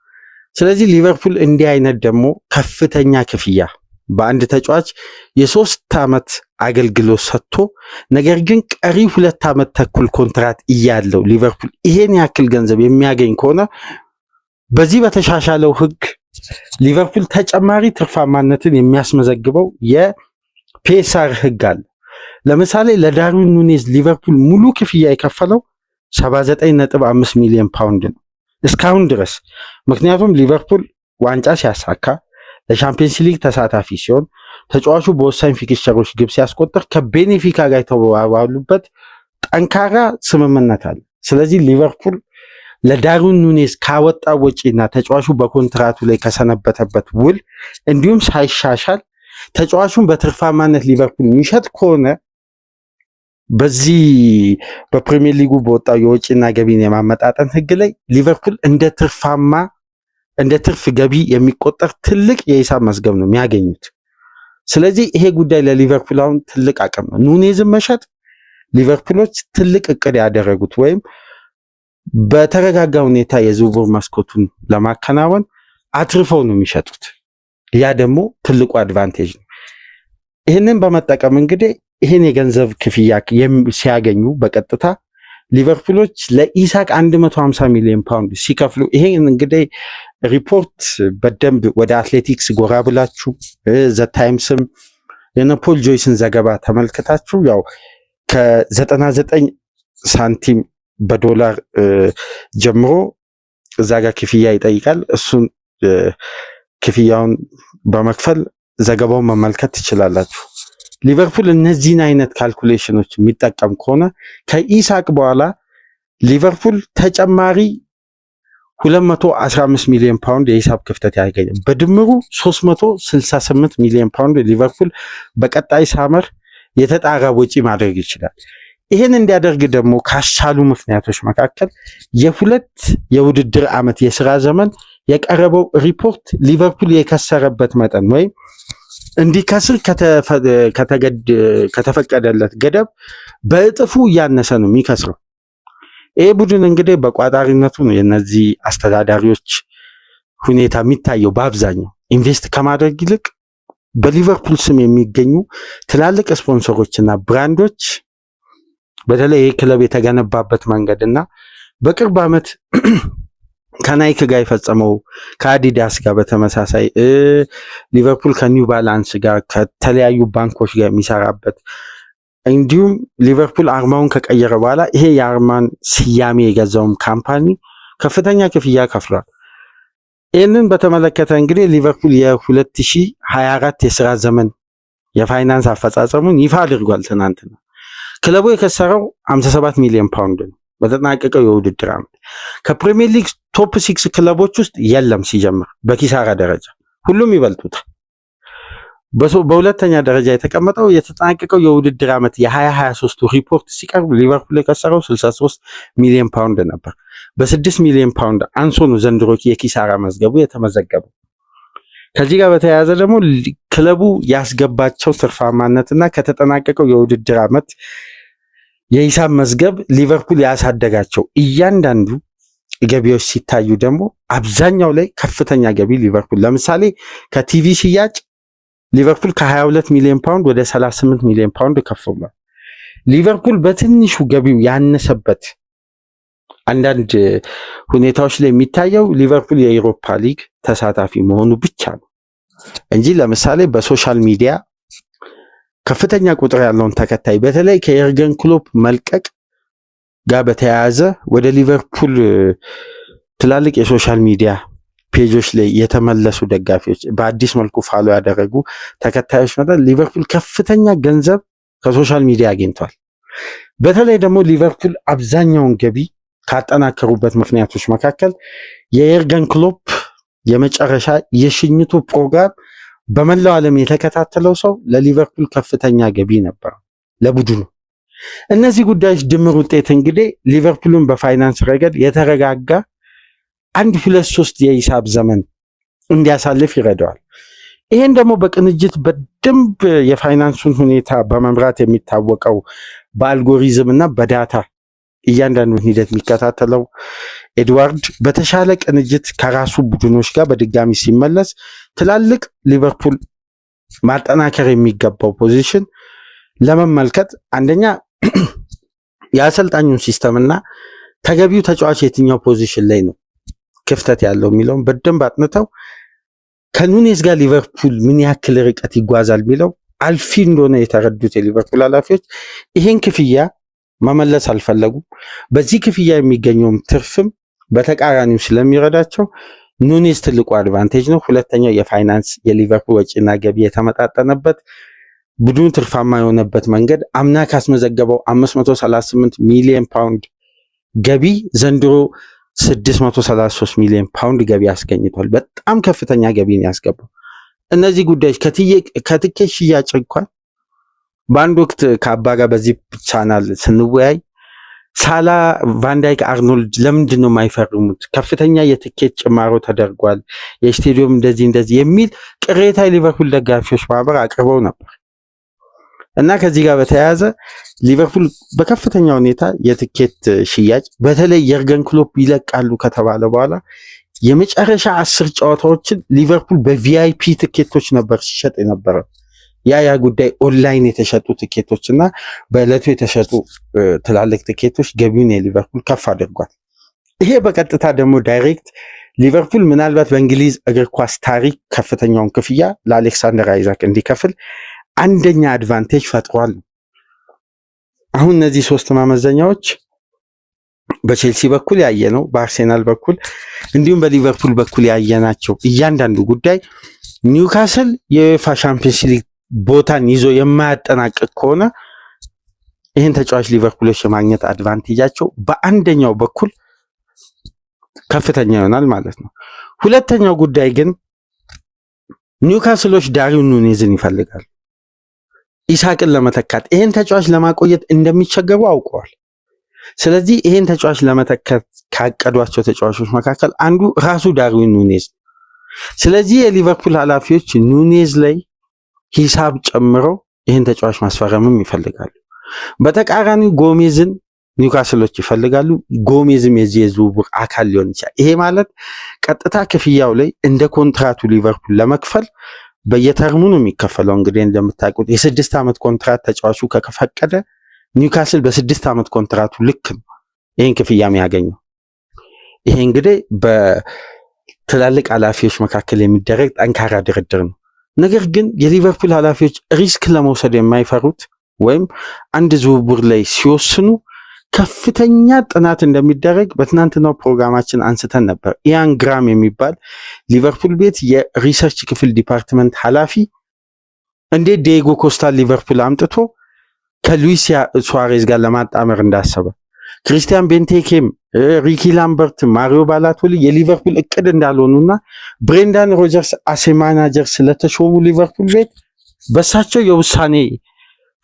ስለዚህ ሊቨርፑል እንዲህ አይነት ደግሞ ከፍተኛ ክፍያ በአንድ ተጫዋች የ3 ዓመት አገልግሎት ሰጥቶ ነገር ግን ቀሪ 2 ዓመት ተኩል ኮንትራት እያለው ሊቨርፑል ይሄን ያክል ገንዘብ የሚያገኝ ከሆነ በዚህ በተሻሻለው ሕግ ሊቨርፑል ተጨማሪ ትርፋማነትን የሚያስመዘግበው የፒኤስአር ሕግ አለ። ለምሳሌ ለዳርዊን ኑኔዝ ሊቨርፑል ሙሉ ክፍያ የከፈለው 79.5 ሚሊዮን ፓውንድ ነው እስካሁን ድረስ። ምክንያቱም ሊቨርፑል ዋንጫ ሲያሳካ ለቻምፒየንስ ሊግ ተሳታፊ ሲሆን ተጫዋቹ በወሳኝ ፊክስቸሮች ግብ ሲያስቆጥር ከቤኔፊካ ጋር የተባባሉበት ጠንካራ ስምምነት አለ። ስለዚህ ሊቨርፑል ለዳርዊን ኑኔዝ ካወጣው ወጪና ተጫዋቹ በኮንትራቱ ላይ ከሰነበተበት ውል እንዲሁም ሳይሻሻል ተጫዋቹን በትርፋማነት ሊቨርፑል የሚሸጥ ከሆነ በዚህ በፕሪሚየር ሊጉ በወጣው የወጪና ገቢን የማመጣጠን ሕግ ላይ ሊቨርፑል እንደ ትርፍ ገቢ የሚቆጠር ትልቅ የሂሳብ መዝገብ ነው የሚያገኙት። ስለዚህ ይሄ ጉዳይ ለሊቨርፑል አሁን ትልቅ አቅም ነው። ኑኔዝን መሸጥ ሊቨርፑሎች ትልቅ እቅድ ያደረጉት ወይም በተረጋጋ ሁኔታ የዝውውር መስኮቱን ለማከናወን አትርፈው ነው የሚሸጡት። ያ ደግሞ ትልቁ አድቫንቴጅ ነው። ይህንን በመጠቀም እንግዲህ ይህን የገንዘብ ክፍያ ሲያገኙ በቀጥታ ሊቨርፑሎች ለኢሳክ 150 ሚሊዮን ፓውንድ ሲከፍሉ ይሄን እንግዲህ ሪፖርት በደንብ ወደ አትሌቲክስ ጎራ ብላችሁ ዘ ታይምስም የነፖል ጆይስን ዘገባ ተመልክታችሁ ያው ከ99 ሳንቲም በዶላር ጀምሮ እዛ ጋር ክፍያ ይጠይቃል። እሱን ክፍያውን በመክፈል ዘገባውን መመልከት ትችላላችሁ። ሊቨርፑል እነዚህን አይነት ካልኩሌሽኖች የሚጠቀም ከሆነ ከኢሳክ በኋላ ሊቨርፑል ተጨማሪ 215 ሚሊዮን ፓውንድ የሂሳብ ክፍተት ያገኛል። በድምሩ 368 ሚሊዮን ፓውንድ ሊቨርፑል በቀጣይ ሳመር የተጣራ ወጪ ማድረግ ይችላል። ይህን እንዲያደርግ ደግሞ ካስቻሉ ምክንያቶች መካከል የ2 የውድድር ዓመት የስራ ዘመን የቀረበው ሪፖርት ሊቨርፑል የከሰረበት መጠን ወይም እንዲከስር ከተፈቀደለት ገደብ በእጥፉ እያነሰ ነው የሚከስረው። ይህ ቡድን እንግዲህ በቋጣሪነቱ ነው የነዚህ አስተዳዳሪዎች ሁኔታ የሚታየው። በአብዛኛው ኢንቨስት ከማድረግ ይልቅ በሊቨርፑል ስም የሚገኙ ትላልቅ ስፖንሰሮችና ብራንዶች በተለይ ይህ ክለብ የተገነባበት መንገድ እና በቅርብ ዓመት ከናይክ ጋር የፈጸመው ከአዲዳስ ጋር በተመሳሳይ ሊቨርፑል ከኒው ባላንስ ጋር ከተለያዩ ባንኮች ጋር የሚሰራበት እንዲሁም ሊቨርፑል አርማውን ከቀየረ በኋላ ይሄ የአርማን ስያሜ የገዛውም ካምፓኒ ከፍተኛ ክፍያ ከፍሏል። ይህንን በተመለከተ እንግዲህ ሊቨርፑል የ2024 የስራ ዘመን የፋይናንስ አፈጻጸሙን ይፋ አድርጓል ትናንትና። ክለቡ የከሰረው 57 ሚሊዮን ፓውንድ ነው በተጠናቀቀው የውድድር ዓመት። ከፕሪሚየር ሊግ ቶፕ 6 ክለቦች ውስጥ የለም ሲጀምር በኪሳራ ደረጃ ሁሉም ይበልጡታል። በሁለተኛ ደረጃ የተቀመጠው የተጠናቀቀው የውድድር ዓመት የ2023 ሪፖርት ሲቀርብ ሊቨርፑል የከሰረው 63 ሚሊዮን ፓውንድ ነበር። በ6 ሚሊዮን ፓውንድ አንሶ ነው ዘንድሮ የኪሳራ መዝገቡ የተመዘገበው። ከዚህ ጋር በተያያዘ ደግሞ ክለቡ ያስገባቸው ትርፋማነትና ከተጠናቀቀው የውድድር ዓመት የሂሳብ መዝገብ ሊቨርፑል ያሳደጋቸው እያንዳንዱ ገቢዎች ሲታዩ ደግሞ አብዛኛው ላይ ከፍተኛ ገቢ ሊቨርፑል ለምሳሌ ከቲቪ ሽያጭ ሊቨርፑል ከ22 ሚሊዮን ፓውንድ ወደ 38 ሚሊዮን ፓውንድ ከፍ ብሏል። ሊቨርፑል በትንሹ ገቢው ያነሰበት አንዳንድ ሁኔታዎች ላይ የሚታየው ሊቨርፑል የአውሮፓ ሊግ ተሳታፊ መሆኑ ብቻ ነው እንጂ ለምሳሌ በሶሻል ሚዲያ ከፍተኛ ቁጥር ያለውን ተከታይ በተለይ ከኤርገን ክሎፕ መልቀቅ ጋር በተያያዘ ወደ ሊቨርፑል ትላልቅ የሶሻል ሚዲያ ፔጆች ላይ የተመለሱ ደጋፊዎች በአዲስ መልኩ ፋሎ ያደረጉ ተከታዮች ማለት ሊቨርፑል ከፍተኛ ገንዘብ ከሶሻል ሚዲያ አግኝቷል። በተለይ ደግሞ ሊቨርፑል አብዛኛውን ገቢ ካጠናከሩበት ምክንያቶች መካከል የኤርገን ክሎፕ የመጨረሻ የሽኝቱ ፕሮግራም በመላው ዓለም የተከታተለው ሰው ለሊቨርፑል ከፍተኛ ገቢ ነበር ለቡድኑ። እነዚህ ጉዳዮች ድምር ውጤት እንግዲህ ሊቨርፑልን በፋይናንስ ረገድ የተረጋጋ 1-2-3 የሂሳብ ዘመን እንዲያሳልፍ ይረዳዋል። ይሄን ደግሞ በቅንጅት በደንብ የፋይናንሱን ሁኔታ በመምራት የሚታወቀው በአልጎሪዝም እና በዳታ እያንዳንዱን ሂደት የሚከታተለው ኤድዋርድ በተሻለ ቅንጅት ከራሱ ቡድኖች ጋር በድጋሚ ሲመለስ ትላልቅ ሊቨርፑል ማጠናከር የሚገባው ፖዚሽን ለመመልከት አንደኛ የአሰልጣኙን ሲስተም እና ተገቢው ተጫዋች የትኛው ፖዚሽን ላይ ነው ክፍተት ያለው የሚለውን በደንብ አጥንተው ከኑኔዝ ጋር ሊቨርፑል ምን ያክል ርቀት ይጓዛል የሚለው አልፊ እንደሆነ የተረዱት የሊቨርፑል ኃላፊዎች ይሄን ክፍያ መመለስ አልፈለጉም። በዚህ ክፍያ የሚገኘውም ትርፍም በተቃራኒው ስለሚረዳቸው ኑኔዝ ትልቁ አድቫንቴጅ ነው። ሁለተኛው የፋይናንስ የሊቨርፑል ወጪና ገቢ የተመጣጠነበት ቡድኑ ትርፋማ የሆነበት መንገድ አምና ካስመዘገበው 538 ሚሊዮን ፓውንድ ገቢ ዘንድሮ 633 ሚሊዮን ፓውንድ ገቢ አስገኝቷል። በጣም ከፍተኛ ገቢ ነው ያስገባው። እነዚህ ጉዳዮች ከትኬት ሽያጭ እንኳን በአንድ ወቅት ከአባጋ በዚህ ቻናል ስንወያይ ሳላ፣ ቫንዳይክ፣ አርኖልድ ለምንድን ነው የማይፈርሙት? ከፍተኛ የትኬት ጭማሮ ተደርጓል፣ የስቴዲየም እንደዚህ የሚል ቅሬታ የሊቨርፑል ደጋፊዎች ማህበር አቅርበው ነበር እና ከዚህ ጋር በተያያዘ ሊቨርፑል በከፍተኛ ሁኔታ የትኬት ሽያጭ በተለይ የርገን ክሎፕ ይለቃሉ ከተባለ በኋላ የመጨረሻ 10 ጨዋታዎችን ሊቨርፑል በቪአይፒ ትኬቶች ነበር ሲሸጥ የነበረው። ያ ጉዳይ ኦንላይን የተሸጡ ትኬቶች እና በዕለቱ የተሸጡ ትላልቅ ትኬቶች ገቢውን የሊቨርፑል ከፍ አድርጓል። ይሄ በቀጥታ ደግሞ ዳይሬክት ሊቨርፑል ምናልባት በእንግሊዝ እግር ኳስ ታሪክ ከፍተኛውን ክፍያ ለአሌክሳንደር አይዛክ እንዲከፍል አንደኛ አድቫንቴጅ ፈጥሯል። አሁን እነዚህ 3 ማመዘኛዎች በቼልሲ በኩል ያየነው፣ በአርሴናል በኩል እንዲሁም በሊቨርፑል በኩል ያየናቸው እያንዳንዱ ጉዳይ ኒውካስል የዩኤፋ ቻምፒየንስ ሊግ ቦታን ይዞ የማያጠናቅቅ ከሆነ ይህን ተጫዋች ሊቨርፑሎች የማግኘት አድቫንቴጃቸው በአንደኛው በኩል ከፍተኛ ይሆናል ማለት ነው። ሁለተኛው ጉዳይ ግን ኒውካስሎች ዳርዊን ኑኔዝን ይፈልጋሉ። ኢሳቅን ለመተካት ይህን ተጫዋች ለማቆየት እንደሚቸገሩ አውቀዋል። ስለዚህ ይህን ተጫዋች ለመተካት ካቀዷቸው ተጫዋቾች መካከል አንዱ ራሱ ዳርዊን ኑኔዝ ነው። ስለዚህ የሊቨርፑል ኃላፊዎች ኑኔዝ ላይ ሂሳብ ጨምረው ይህን ተጫዋች ማስፈረምም ይፈልጋሉ። በተቃራኒው ጎሜዝን ኒውካስሎች ይፈልጋሉ። ጎሜዝም የዚህ የዝውውር አካል ሊሆን ይችላል። ይሄ ማለት ቀጥታ ክፍያው ላይ እንደ ኮንትራቱ ሊቨርፑል ለመክፈል በየተርሙ ነው የሚከፈለው። እንግዲህ እንደምታውቁት የ6 ዓመት ኮንትራት ተጫዋቹ ከፈቀደ ኒውካስል በ6 ዓመት ኮንትራቱ ልክ ነው ይህን ክፍያ የሚያገኘው። ይሄ እንግዲህ በትላልቅ ኃላፊዎች መካከል የሚደረግ ጠንካራ ድርድር ነው። ነገር ግን የሊቨርፑል ኃላፊዎች ሪስክ ለመውሰድ የማይፈሩት ወይም አንድ ዝውውር ላይ ሲወስኑ ከፍተኛ ጥናት እንደሚደረግ በትናንትናው ፕሮግራማችን አንስተን ነበር። ኢያን ግራም የሚባል ሊቨርፑል ቤት የሪሰርች ክፍል ዲፓርትመንት ኃላፊ እንዴት ዲዬጎ ኮስታ ሊቨርፑል አምጥቶ ከሉዊስ ሱዋሬዝ ጋር ለማጣመር እንዳሰበ፣ ክሪስቲያን ቤንቴኬም፣ ሪኪ ላምበርት፣ ማሪዮ ባላቶሊ የሊቨርፑል እቅድ እንዳልሆኑና ብሬንዳን ሮጀርስ አሴ ማናጀር ስለተሾሙ ሊቨርፑል ቤት በሳቸው የውሳኔ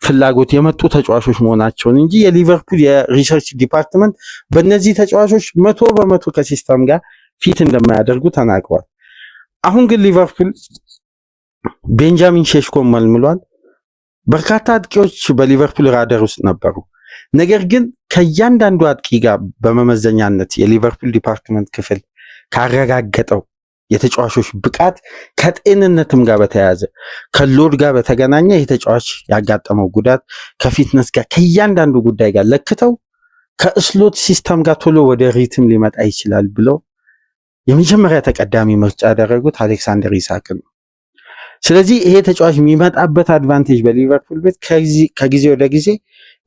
ፍላጎት የመጡ ተጫዋቾች መሆናቸውን እንጂ የሊቨርፑል የሪሰርች ዲፓርትመንት በእነዚህ ተጫዋቾች 100% ከሲስተም ጋር ፊት እንደማያደርጉ ተናግረዋል። አሁን ግን ሊቨርፑል ቤንጃሚን ሼሽኮን መልምሏል። በርካታ አጥቂዎች በሊቨርፑል ራዳር ውስጥ ነበሩ። ነገር ግን ከእያንዳንዱ አጥቂ ጋር በመመዘኛነት የሊቨርፑል ዲፓርትመንት ክፍል ካረጋገጠው የተጫዋቾች ብቃት ከጤንነትም ጋር በተያያዘ ከሎድ ጋር በተገናኘ የተጫዋች ያጋጠመው ጉዳት ከፊትነስ ጋር ከእያንዳንዱ ጉዳይ ጋር ለክተው ከስሎት ሲስተም ጋር ቶሎ ወደ ሪትም ሊመጣ ይችላል ብለው የመጀመሪያ ተቀዳሚ ምርጫ ያደረጉት አሌክሳንደር ኢሳክን ነው። ስለዚህ ይሄ ተጫዋች የሚመጣበት አድቫንቴጅ በሊቨርፑል ቤት ከጊዜ ወደ ጊዜ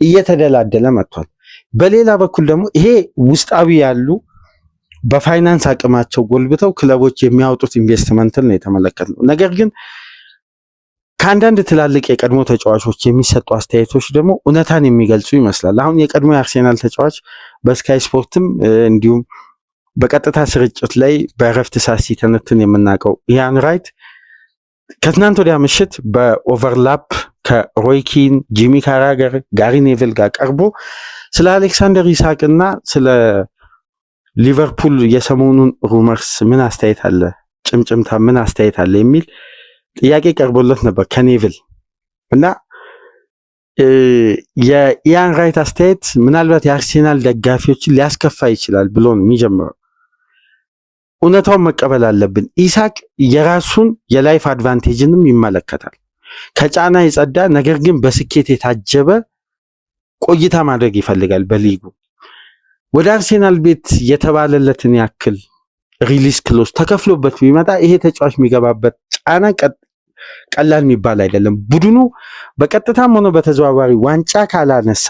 እየተደላደለ መጥቷል። በሌላ በኩል ደግሞ ይሄ ውስጣዊ ያሉ በፋይናንስ አቅማቸው ጎልብተው ክለቦች የሚያወጡት ኢንቨስትመንትን ነው የተመለከትነው። ነገር ግን ከአንዳንድ ትላልቅ የቀድሞ ተጫዋቾች የሚሰጡ አስተያየቶች ደግሞ እውነታን የሚገልጹ ይመስላል። አሁን የቀድሞ የአርሴናል ተጫዋች በስካይ ስፖርትም እንዲሁም በቀጥታ ስርጭት ላይ በእረፍት ሰዓት ሲተነትን የምናውቀው ኢያን ራይት ከትናንት ወዲያ ምሽት በኦቨርላፕ ከሮይ ኪን፣ ጂሚ ካራገር፣ ጋሪ ኔቭል ጋር ቀርቦ ስለ አሌክሳንደር ኢሳክ እና ስለ ሊቨርፑል የሰሞኑን ሩመርስ ምን አስተያየት አለ፣ ጭምጭምታ ምን አስተያየት አለ የሚል ጥያቄ ቀርቦለት ነበር ከኔቭል እና የኢያን ራይት አስተያየት ምናልባት የአርሴናል ደጋፊዎችን ሊያስከፋ ይችላል ብሎ ነው የሚጀምረው። እውነታውን መቀበል አለብን። ኢሳክ የራሱን የላይፍ አድቫንቴጅንም ይመለከታል። ከጫና የጸዳ ነገር ግን በስኬት የታጀበ ቆይታ ማድረግ ይፈልጋል በሊጉ። ወደ አርሴናል ቤት የተባለለትን ያክል ሪሊስ ክሎዝ ተከፍሎበት ቢመጣ ይሄ ተጫዋች የሚገባበት ጫና ቀላል የሚባል አይደለም። ቡድኑ በቀጥታም ሆነ በተዘዋዋሪ ዋንጫ ካላነሳ፣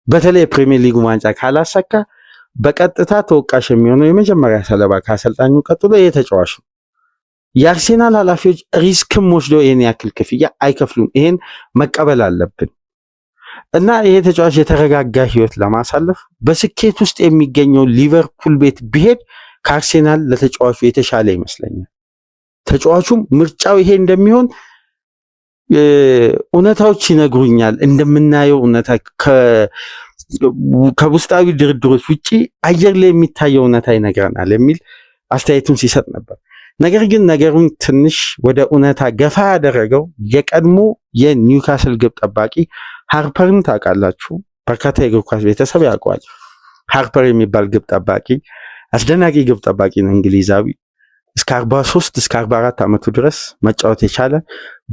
በተለይ የፕሪሚየር ሊግ ዋንጫ ካላሳካ በቀጥታ ተወቃሽ የሚሆነው የመጀመሪያ ሰለባ ከአሰልጣኙ ቀጥሎ ይሄ ተጫዋች ነው። የአርሴናል ኃላፊዎች ሪስክም ወስደው ይሄን ያክል ክፍያ አይከፍሉም። ይሄን መቀበል አለብን እና ይሄ ተጫዋች የተረጋጋ ህይወት ለማሳለፍ በስኬት ውስጥ የሚገኘው ሊቨርፑል ቤት ቢሄድ ከአርሴናል ለተጫዋቹ የተሻለ ይመስለኛል። ተጫዋቹም ምርጫው ይሄ እንደሚሆን እውነታዎች ይነግሩኛል። እንደምናየው እውነታ ከውስጣዊ ድርድሮች ውጪ አየር ላይ የሚታየው እውነታ ይነግረናል የሚል አስተያየቱን ሲሰጥ ነበር። ነገር ግን ነገሩን ትንሽ ወደ እውነታ ገፋ ያደረገው የቀድሞ የኒውካስል ግብ ጠባቂ ሃርፐርን ታውቃላችሁ። በርካታ የእግር ኳስ ቤተሰብ ያውቀዋል። ሃርፐር የሚባል ግብ ጠባቂ አስደናቂ ግብ ጠባቂ ነው። እንግሊዛዊ እስከ 43 እስከ 44 ዓመቱ ድረስ መጫወት የቻለ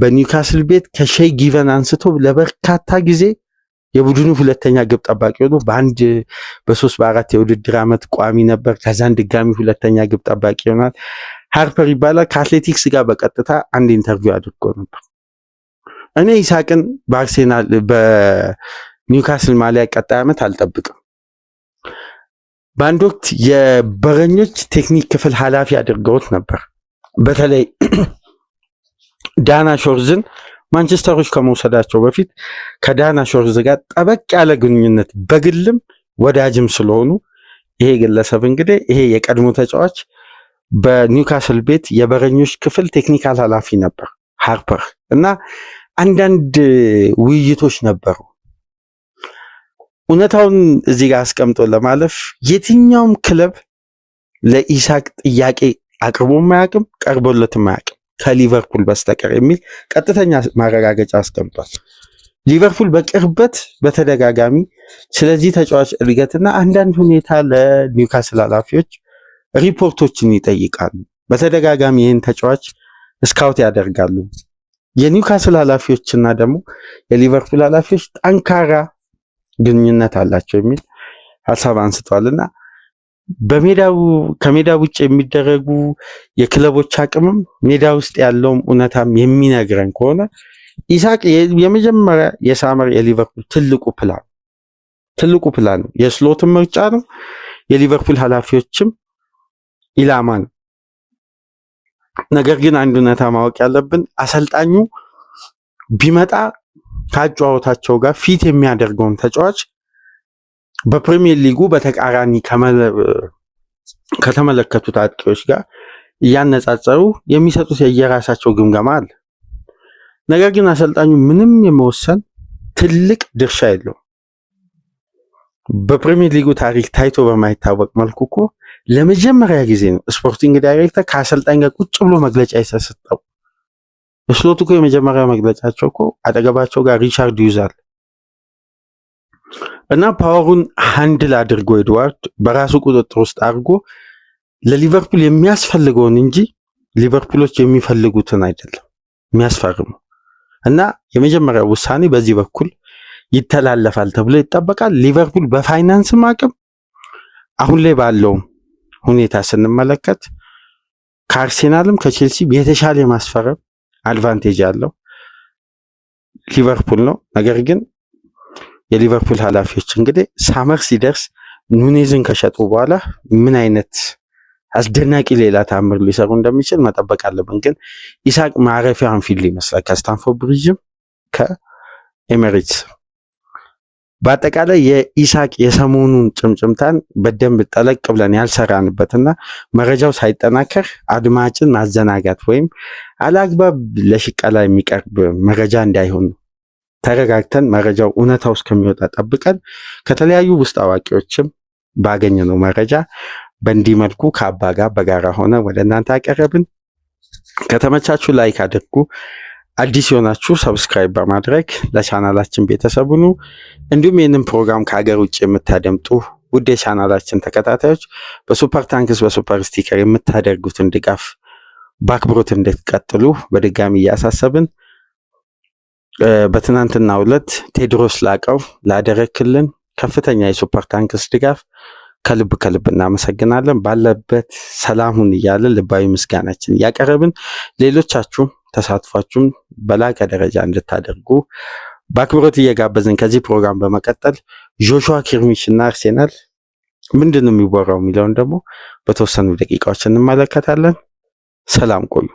በኒውካስል ቤት ከሼይ ጊቨን አንስቶ ለበርካታ ጊዜ የቡድኑ ሁለተኛ ግብ ጠባቂ ሆኖ በ3 በ4 የውድድር ዓመት ቋሚ ነበር። ከዛን ድጋሚ ሁለተኛ ግብ ጠባቂ ይሆናል። ሃርፐር ይባላል። ከአትሌቲክስ ጋር በቀጥታ አንድ ኢንተርቪው አድርጎ ነበር። እኔ ኢሳቅን በአርሴናል በኒውካስል ማሊያ ቀጣይ ዓመት አልጠብቅም። በአንድ ወቅት የበረኞች ቴክኒክ ክፍል ኃላፊ አድርገውት ነበር። በተለይ ዳና ሾርዝን ማንቸስተሮች ከመውሰዳቸው በፊት ከዳና ሾርዝ ጋር ጠበቅ ያለ ግንኙነት በግልም ወዳጅም ስለሆኑ ይሄ ግለሰብ እንግዲህ ይሄ የቀድሞ ተጫዋች በኒውካስል ቤት የበረኞች ክፍል ቴክኒካል ኃላፊ ነበር ሃርፐር እና አንዳንድ ውይይቶች ነበሩ። እውነታውን እዚህ ጋር አስቀምጦ ለማለፍ የትኛውም ክለብ ለኢሳቅ ጥያቄ አቅርቦ ማያውቅም፣ ቀርቦለት ማያውቅም ከሊቨርፑል በስተቀር የሚል ቀጥተኛ ማረጋገጫ አስቀምጧል። ሊቨርፑል በቅርበት በተደጋጋሚ ስለዚህ ተጫዋች እድገትና አንዳንድ ሁኔታ ለኒውካስል ኃላፊዎች ሪፖርቶችን ይጠይቃሉ። በተደጋጋሚ ይህን ተጫዋች ስካውት ያደርጋሉ። የኒውካስል ኃላፊዎችና ደግሞ የሊቨርፑል ኃላፊዎች ጠንካራ ግንኙነት አላቸው የሚል ሀሳብ አንስተዋልና ከሜዳ ውጭ የሚደረጉ የክለቦች አቅምም ሜዳ ውስጥ ያለውም እውነታም የሚነግረን ከሆነ ኢሳቅ የመጀመሪያ የሳመር የሊቨርፑል ትልቁ ፕላን ነው። የስሎትን ምርጫ ነው። የሊቨርፑል ኃላፊዎችም ኢላማ ነው። ነገር ግን አንድ እውነታ ማወቅ ያለብን አሰልጣኙ ቢመጣ ከአጨዋወታቸው ጋር ፊት የሚያደርገውን ተጫዋች በፕሪሚየር ሊጉ በተቃራኒ ከተመለከቱት አጥቂዎች ጋር እያነጻጸሩ የሚሰጡት የየራሳቸው ግምገማ አለ። ነገር ግን አሰልጣኙ ምንም የመወሰን ትልቅ ድርሻ የለውም። በፕሪሚየር ሊጉ ታሪክ ታይቶ በማይታወቅ መልኩ እኮ ለመጀመሪያ ጊዜ ነው ስፖርቲንግ ዳይሬክተር ከአሰልጣኝ ጋር ቁጭ ብሎ መግለጫ የተሰጠው። ስሎት እኮ የመጀመሪያ መግለጫቸው እኮ አጠገባቸው ጋር ሪቻርድ ዩዛል እና ፓወሩን ሃንድል አድርጎ ኤድዋርድ በራሱ ቁጥጥር ውስጥ አድርጎ ለሊቨርፑል የሚያስፈልገውን እንጂ ሊቨርፑሎች የሚፈልጉትን አይደለም የሚያስፈርሙ እና የመጀመሪያው ውሳኔ በዚህ በኩል ይተላለፋል ተብሎ ይጠበቃል። ሊቨርፑል በፋይናንስም አቅም አሁን ላይ ባለው ሁኔታ ስንመለከት ከአርሴናልም ከቼልሲም የተሻለ የማስፈረም አድቫንቴጅ ያለው ሊቨርፑል ነው። ነገር ግን የሊቨርፑል ኃላፊዎች እንግዲህ ሳመር ሲደርስ ኑኔዝን ከሸጡ በኋላ ምን አይነት አስደናቂ ሌላ ታምር ሊሰሩ እንደሚችል መጠበቅ አለብን። ግን ኢሳቅ ማረፊያ አንፊልድ ይመስላል ከስታንፎርድ ብሪጅም ከኤሜሬትስ። በአጠቃላይ የኢሳቅ የሰሞኑን ጭምጭምታን በደንብ ጠለቅ ብለን ያልሰራንበትና መረጃው ሳይጠናከር አድማጭን ማዘናጋት ወይም አላግባብ ለሽቀላ የሚቀርብ መረጃ እንዳይሆን ተረጋግተን መረጃው እውነታው እስከሚወጣ ጠብቀን ከተለያዩ ውስጥ አዋቂዎችም ባገኘነው መረጃ በእንዲህ መልኩ ከአባ ጋር በጋራ ሆነ ወደ እናንተ አቀረብን። ከተመቻችሁ ላይክ አድርጉ። አዲስ የሆናችሁ ሰብስክራይብ በማድረግ ለቻናላችን ቤተሰብ ሁኑ። እንዲሁም ይህንን ፕሮግራም ከሀገር ውጭ የምታደምጡ ውድ የቻናላችን ተከታታዮች በሱፐር ታንክስ በሱፐር ስቲከር የምታደርጉትን ድጋፍ በአክብሮት እንድትቀጥሉ በድጋሚ እያሳሰብን በትናንትናው ዕለት ቴዎድሮስ ላቀው ላደረክልን ከፍተኛ የሱፐር ታንክስ ድጋፍ ከልብ እናመሰግናለን። ባለበት ሰላሙን እያለን ልባዊ ምስጋናችን እያቀረብን ሌሎቻችሁ ተሳትፏችሁም በላቀ ደረጃ እንድታደርጉ በአክብሮት እየጋበዝን ከዚህ ፕሮግራም በመቀጠል ጆሹዋ ኪርሚሽ እና አርሴናል ምንድን ነው የሚወራው የሚለውን ደግሞ በተወሰኑ ደቂቃዎች እንመለከታለን። ሰላም ቆዩ።